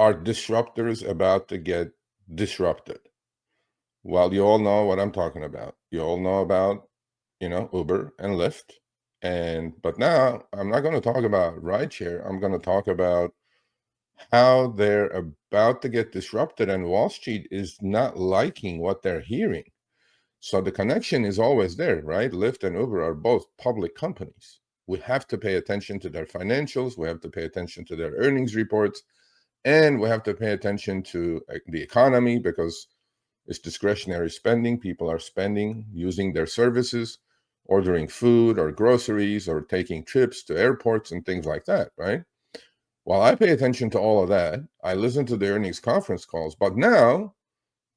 are disruptors about to get disrupted? Well, you all know what I'm talking about. You all know about, Uber and Lyft. But now I'm not going to talk about rideshare. I'm going to talk about how they're about to get disrupted, and Wall Street is not liking what they're hearing. So the connection is always there, right? Lyft and Uber are both public companies. We have to pay attention to their financials. We have to pay attention to their earnings reports. And we have to pay attention to the economy, because it's discretionary spending. People are spending, using their services, ordering food or groceries or taking trips to airports and things like that, right? While I pay attention to all of that, I listen to the earnings conference calls. But now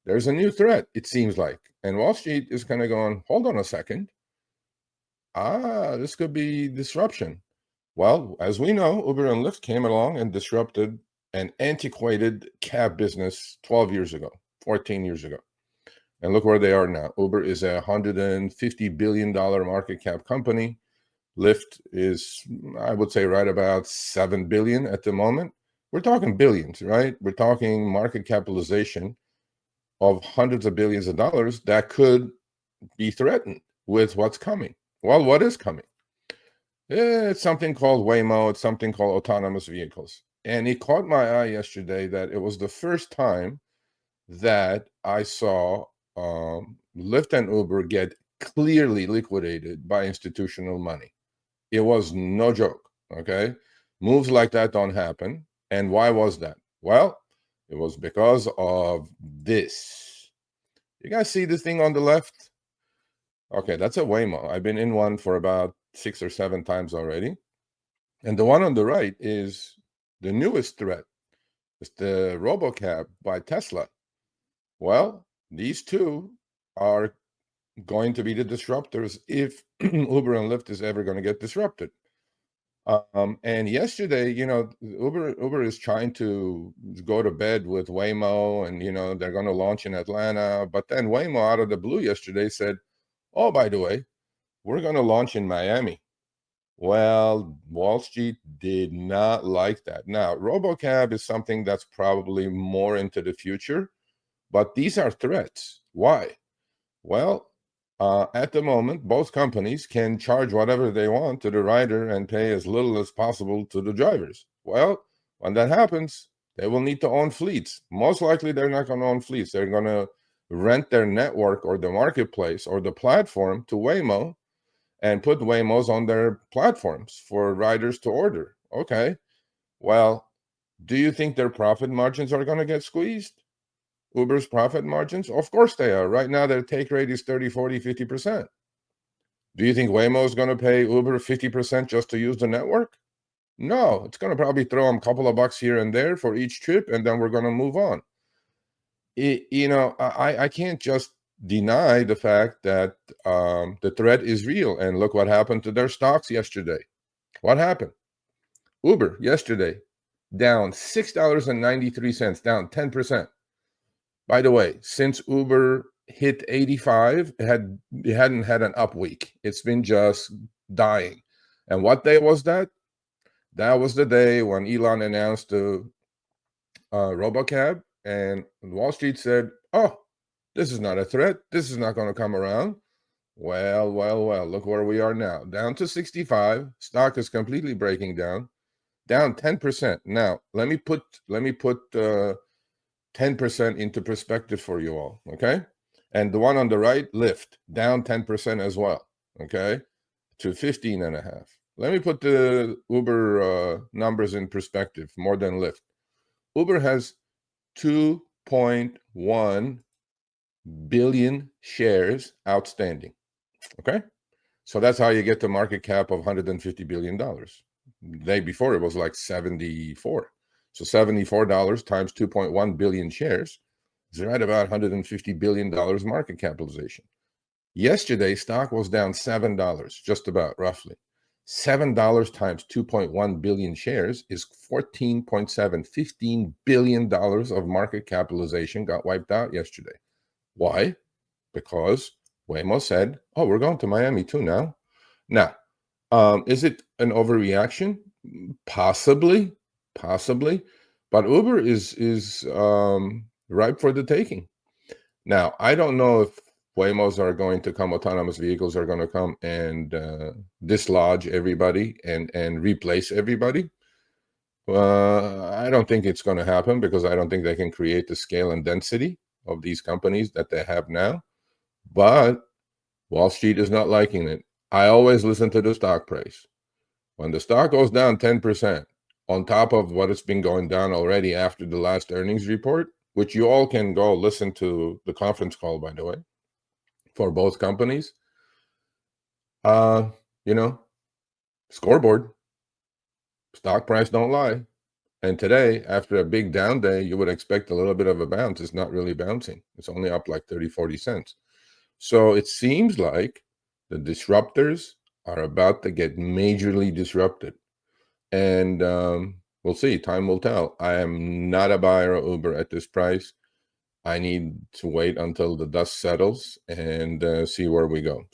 there's a new threat, it seems like. And Wall Street is kind of going, hold on a second. This could be disruption. Well, as we know, Uber and Lyft came along and disrupted an antiquated cab business 12 years ago, 14 years ago. And look where they are now. Uber is a $150 billion market cap company. Lyft is, I would say, right about 7 billion at the moment. We're talking billions, right? We're talking market capitalization of hundreds of billions of dollars that could be threatened with what's coming. Well, what is coming? It's something called Waymo. It's something called autonomous vehicles. And it caught my eye yesterday that it was the first time that I saw Lyft and Uber get clearly liquidated by institutional money. It was no joke, okay? Moves like that don't happen. And why was that? Well, it was because of this. You guys see this thing on the left? Okay, that's a Waymo. I've been in one for about 6 or 7 times already. And the one on the right is the newest threat. It's the Robocab by Tesla. Well, these two are going to be the disruptors if Uber and Lyft is ever going to get disrupted. And yesterday, Uber is trying to go to bed with Waymo, and they're going to launch in Atlanta. But then Waymo, out of the blue yesterday, said, "Oh, by the way, we're going to launch in Miami." Well, Wall Street did not like that. Now, Robocab is something that's probably more into the future, but these are threats. Why? Well, at the moment, both companies can charge whatever they want to the rider and pay as little as possible to the drivers. Well, when that happens, they will need to own fleets. Most likely, they're not going to own fleets. They're going to rent their network or the marketplace or the platform to Waymo and put Waymos on their platforms for riders to order. Okay. Well, do you think their profit margins are going to get squeezed? Uber's profit margins? Of course they are. Right now, their take rate is 30, 40, 50%. Do you think Waymo is going to pay Uber 50% just to use the network? No, it's going to probably throw them a couple of bucks here and there for each trip, and then we're going to move on. I can't just deny the fact that the threat is real. And look what happened to their stocks yesterday. What happened? Uber yesterday down $6.93, down 10%. By the way, since Uber hit 85, it hadn't had an up week. It's been just dying. And what day was that? That was the day when Elon announced the Robocab, and Wall Street said, "Oh, this is not a threat. This is not going to come around." Well, look where we are now. Down to 65. Stock is completely breaking down 10%. Now, let me put 10% into perspective for you all, okay? And the one on the right, Lyft, down 10% as well, okay, to 15.5. Let me put the Uber numbers in perspective, more than Lyft. Uber has 2.1 billion shares outstanding, okay? So that's how you get the market cap of $150 billion. The day before, it was like 74. So $74 times 2.1 billion shares is right about $150 billion market capitalization. Yesterday, stock was down $7, just about, roughly. $7 times 2.1 billion shares is 14.7, $15 billion of market capitalization got wiped out yesterday. Why? Because Waymo said, "Oh, we're going to Miami too now." Now, is it an overreaction? Possibly. But Uber is ripe for the taking. Now, I don't know if Waymos are going to come, autonomous vehicles are going to come and dislodge everybody and replace everybody. I don't think it's going to happen because I don't think they can create the scale and density of these companies that they have now. But Wall Street is not liking it. I always listen to the stock price. When the stock goes down 10%, on top of what it's been going down already after the last earnings report, which you all can go listen to the conference call, by the way, for both companies, uh, you know, scoreboard, stock price don't lie. And today, after a big down day, you would expect a little bit of a bounce. It's not really bouncing. It's only up like 30, 40 cents. So it seems like the disruptors are about to get majorly disrupted. And we'll see. Time will tell. I am not a buyer of Uber at this price. I need to wait until the dust settles and see where we go.